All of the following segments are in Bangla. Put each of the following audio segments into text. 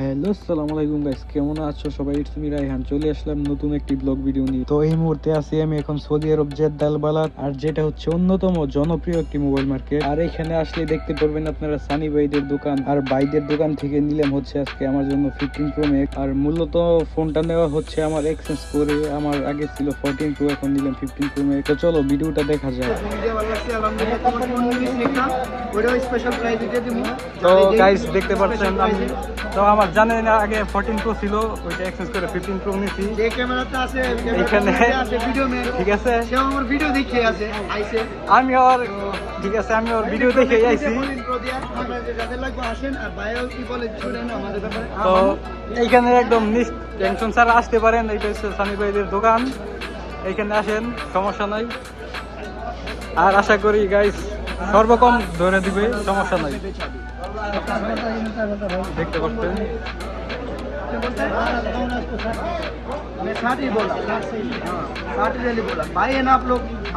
হ্যালো আসসালামু আলাইকুম গাইস, কেমন আছো সবাই? ইটস মি রায়হান, চলে আসলাম নতুন একটি ব্লগ ভিডিও নিয়ে। তো এই মুহূর্তে আছি আমি এখন সৌদি আরব জেদ্দা আল বালাদ, আর যেটা হচ্ছে অন্যতম জনপ্রিয় একটি মোবাইল মার্কেট। আর এখানে আসলে দেখতে পারবেন আপনারা সানি ভাইদের দোকান, আর ভাইদের দোকান থেকে নিলাম হচ্ছে আজকে আমার জন্য 15 প্রো ম্যাক্স। আর মূলত ফোনটা নেওয়া হচ্ছে আমার এক্সচেঞ্জ করে, আমার আগে ছিল 14 প্রো, এখন নিলাম 15 প্রো ম্যাক্স। তো চলো ভিডিওটা দেখা যায়। তো গাইস দেখতে পাচ্ছেন, তো আমার জানেন না আগে 14 প্রো ছিল, ওইটা এক্সচেঞ্জ করে 15 প্রো নিছি। যে ক্যামেরাটা আছে এখানে আছে ভিডিও মে, ঠিক আছে, সে আমার ভিডিও দেখে আছে আইছে, আমি ওর ঠিক আছে, আমি ওর ভিডিও দেখে আইছি। যাদের লাগবে আসেন, আর বায়ো কি বলে শুনেন আমাদের ব্যাপারে। তো এইখানে একদম টেনশন ছাড়া আসতে পারেন, এইটা হচ্ছে সানি ভাইদের দোকান, এইখানে আসেন, সমস্যা নাই। আর আশা করি গাইস সর্বকম ধরে দিবে, সমস্যা নাই। দেখতে পাচ্ছেন मैं साथ ही बोला, साथ ही बोला भाई है ना,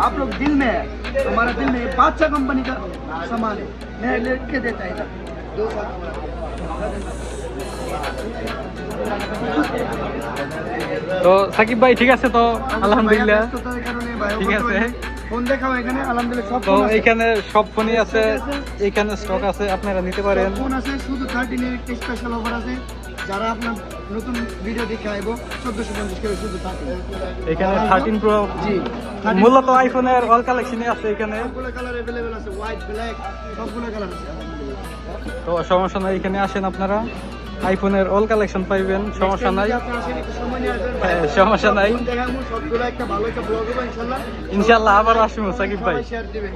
आप लोग दिल में है, हमारा दिल में बादशाह कंपनी का सामान है, मैं लेट के देता है 2 साल। তো সাকিব ভাই ঠিক আছে, তো আলহামদুলিল্লাহ ঠিক আছে। ফোন দেখাও এখানে, আলহামদুলিল্লাহ সব তো ফোন আছে। এইখানে সব ফোনই আছে, এইখানে স্টক আছে, আপনারা নিতে পারেন। ফোন আছে, শুধু 13 এর একটা স্পেশাল অফার আছে, যারা আপনার নতুন ভিডিও দেখে আইব 1450 করে শুধু 13। এখানে 13 প্রো, জি মূলত আইফোনের অল কালেকশনই আছে এখানে। সবগুলো কালার अवेलेबल আছে, হোয়াইট ব্ল্যাক সবগুলো কালার আছে তো সমস্যা নাই, এখানে আসেন আপনারা, আইফোনের অল কালেকশন পাইবেন, সমস্যা নাই। সমস্যা নাই, সবগুলো একটা ভালো একটা ব্লগ হবে ইনশাআল্লাহ। ইনশাআল্লাহ আবার আসবো সাকিব ভাই। শেয়ার দিবেন।